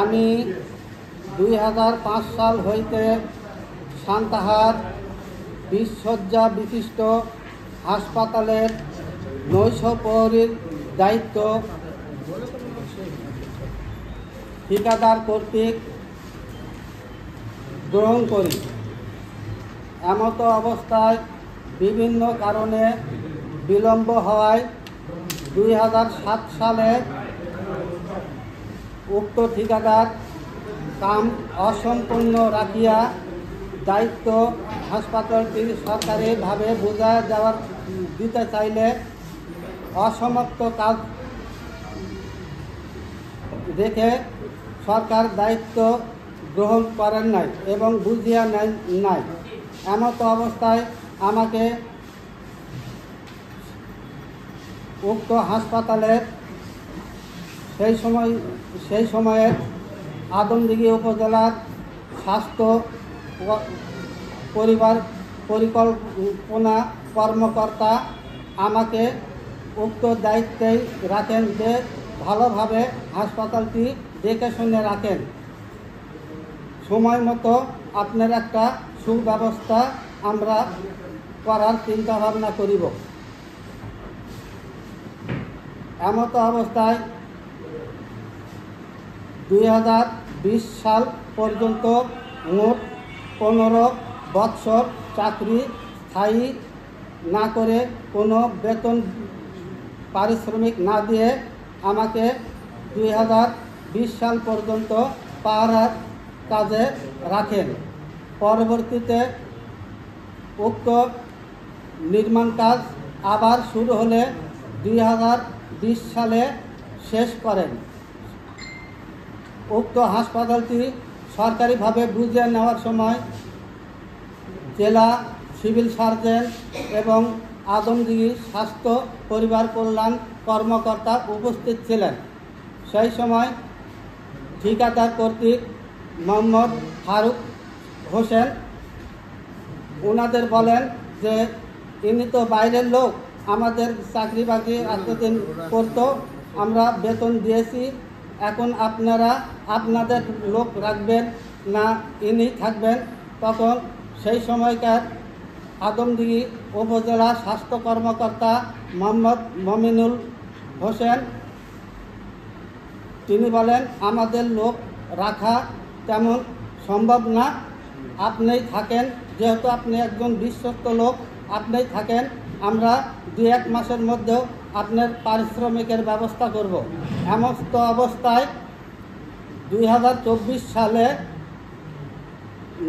আমি 2005 সাল হইতে সান্তাহার 20 শয্যা বিশিষ্ট হাসপাতালের নৈশ প্রহরীর দায়িত্ব ঠিকাদার কর্তৃক গ্রহণ করি। এমত অবস্থায় বিভিন্ন কারণে বিলম্ব হওয়ায় 2007 সালে উক্ত ঠিকাদার কাম অসম্পূর্ণ রাখিয়া দায়িত্ব হাসপাতালটি সরকারিভাবে বুঝা যাওয়ার দিতে চাইলে অসমাপ্ত কাজ রেখে সরকার দায়িত্ব গ্রহণ করেন নাই এবং বুঝিয়া নেন নাই। এমত অবস্থায় আমাকে উক্ত হাসপাতালের সেই সময়ে আদমদীঘি উপজেলার স্বাস্থ্য পরিবার পরিকল্পনা কর্মকর্তা আমাকে উক্ত দায়িত্বেই রাখেন যে ভালোভাবে হাসপাতালটি দেখে শুনে রাখেন, সময় মতো আপনার একটা সুব্যবস্থা আমরা করার চিন্তাভাবনা করিব। এমত অবস্থায় 2020 সাল পর্যন্ত মোট 15 বৎসর চাকরি স্থায়ী না করে কোনো বেতন পারিশ্রমিক না দিয়ে আমাকে 2020 সাল পর্যন্ত পাহারার কাজে রাখেন। পরবর্তীতে উক্ত নির্মাণ কাজ আবার শুরু হলে 2020 সালে শেষ করেন। উক্ত হাসপাতালটি সরকারিভাবে বুঝে নেওয়ার সময় জেলা সিভিল সার্জন এবং আদমদীঘি স্বাস্থ্য পরিবার কল্যাণ কর্মকর্তা উপস্থিত ছিলেন। সেই সময় ঠিকাদার কর্তৃক মোহাম্মদ ফারুক হোসেন ওনাদের বলেন যে ইনি তো বাইরের লোক, আমাদের চাকরি বাকরি এতদিন করতো, আমরা বেতন দিয়েছি, এখন আপনারা আপনাদের লোক রাখবেন না ইনি থাকবেন। তখন সেই সময়কার আদমদীঘি উপজেলা স্বাস্থ্য কর্মকর্তা মোহাম্মদ মমিনুল হোসেন তিনি বলেন, আমাদের লোক রাখা তেমন সম্ভব না, আপনিই থাকেন, যেহেতু আপনি একজন বিশ্বস্ত লোক, আপনিই থাকেন, আমরা 2-1 মাসের মধ্যেও আপনার পারিশ্রমিকের ব্যবস্থা করব। এমত অবস্থায় 2024 সালে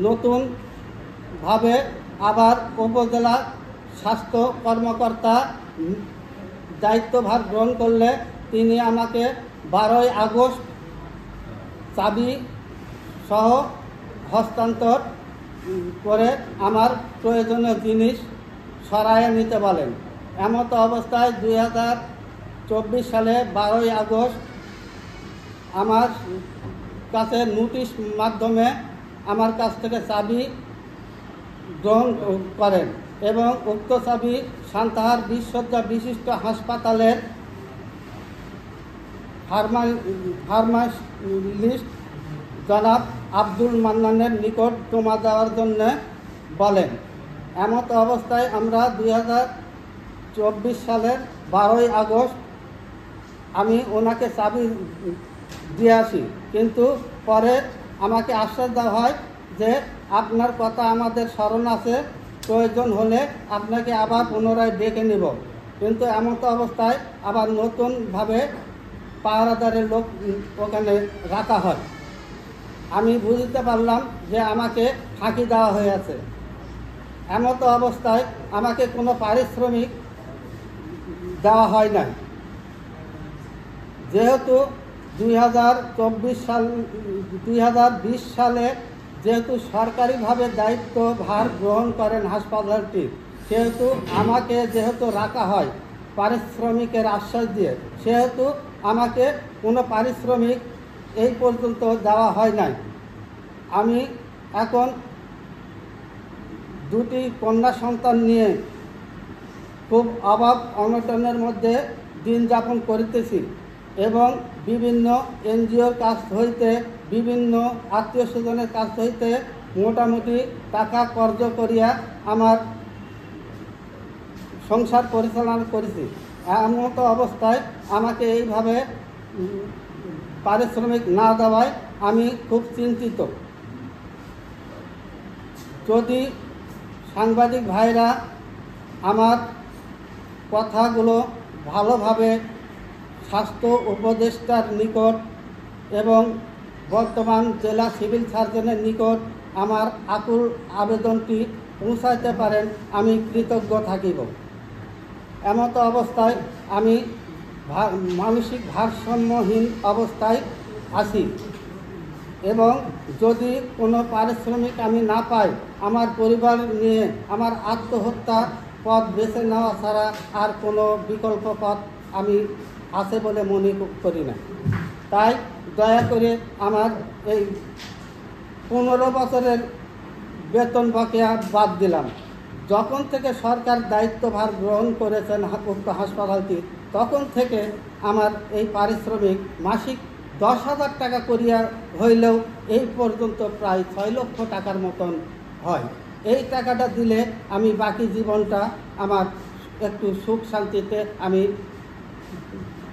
নতুনভাবে আবার উপজেলা স্বাস্থ্য কর্মকর্তা দায়িত্বভার গ্রহণ করলে তিনি আমাকে 12 আগস্ট চাবি সহ হস্তান্তর করে আমার প্রয়োজনীয় জিনিস সরাইয়ে নিতে বলেন। এমত অবস্থায় 2024 সালে 12 আগস্ট আমার কাছে নোটিশ মাধ্যমে আমার কাছ থেকে চাবি গ্রহণ করেন এবং উক্ত চাবি সান্তাহার 20 শয্যা বিশিষ্ট হাসপাতালের ফার্মাসিস্ট জনাব আব্দুল মান্নানের নিকট জমা দেওয়ার জন্য বলেন। এমত অবস্থায় আমরা 2024 সালের 12 আগস্ট আমি ওনাকে চাবি দিয়ে আসি, কিন্তু পরে আমাকে আশ্বাস দেওয়া হয় যে আপনার কথা আমাদের স্মরণ আছে, প্রয়োজন হলে আপনাকে আবার পুনরায় ডেকে নেব। কিন্তু এমত অবস্থায় আবার নতুনভাবে পাহারাদারের লোক ওখানে রাখা হয়। আমি বুঝতে পারলাম যে আমাকে ফাঁকি দেওয়া হয়েছে। এমত অবস্থায় আমাকে কোনো পারিশ্রমিক দেওয়া হয় না। যেহেতু 2020 সালে যেহেতু সরকারিভাবে দায়িত্বভার গ্রহণ করেন হাসপাতালটি, সেহেতু আমাকে যেহেতু রাখা হয় পারিশ্রমিকের আশ্বাস দিয়ে, সেহেতু আমাকে কোনো পারিশ্রমিক এই পর্যন্ত দেওয়া হয় নাই। আমি এখন 2টি কন্যা সন্তান নিয়ে খুব অভাব অনটনের মধ্যে দিন যাপন করিতেছি। এবং বিভিন্ন এনজিওর কাছ হইতে, বিভিন্ন আত্মীয় স্বজনের কাছ হইতে মোটামুটি টাকা কর্জ করিয়া আমার সংসার পরিচালনা করেছি। এমতো অবস্থায় আমাকে এইভাবে পারিশ্রমিক না দেওয়ায় আমি খুব চিন্তিত। যদি সাংবাদিক ভাইরা আমার কথাগুলো ভালোভাবে স্বাস্থ্য উপদেষ্টার নিকট এবং বর্তমান জেলা সিভিল সার্জনের নিকট আমার আকুল আবেদনটি পৌঁছাইতে পারেন, আমি কৃতজ্ঞ থাকিব। এমতো অবস্থায় আমি মানসিক ভারসাম্যহীন অবস্থায় আছি এবং যদি কোনো পারিশ্রমিক আমি না পাই, আমার পরিবার নিয়ে আমার আত্মহত্যা পথ বেছে নেওয়া ছাড়া আর কোনো বিকল্প পথ আমি আছে বলে মনে করি না। তাই দয়া করে আমার এই 15 বছরের বেতন বকেয়া বাদ দিলাম। যখন থেকে সরকার দায়িত্বভার গ্রহণ করেছেন উক্ত হাসপাতালটি, তখন থেকে আমার এই পারিশ্রমিক মাসিক 10,000 টাকা করিয়া হইলেও এই পর্যন্ত প্রায় 6 লক্ষ টাকার মতন হয়। এই টাকাটা দিলে আমি বাকি জীবনটা আমার একটু সুখ শান্তিতে আমি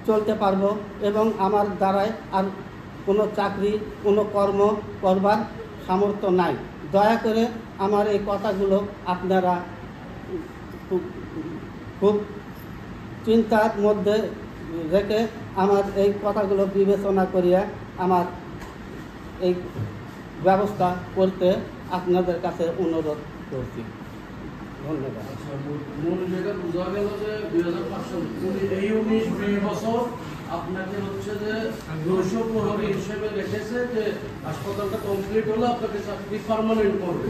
চলতে পারবো এবং আমার দ্বারায় আর কোনো চাকরি, কোনো কর্ম করবার সামর্থ্য নাই। দয়া করে আমার এই কথাগুলো আপনারা খুব চিন্তার মধ্যে রেখে আমার এই কথাগুলো বিবেচনা করিয়া আমার এই ব্যবস্থা করতে আপনাদের কাছে অনুরোধ করছি। ধন্যবাদ। মূল যেটা বোঝা গেল যে 2005 বছর আপনাকে হচ্ছে যে 200 প্রহরী হিসেবে রেখেছে যে হাসপাতালটা কমপ্লিট হলে আপনাকে চাকরি পার্মানেন্ট করবে।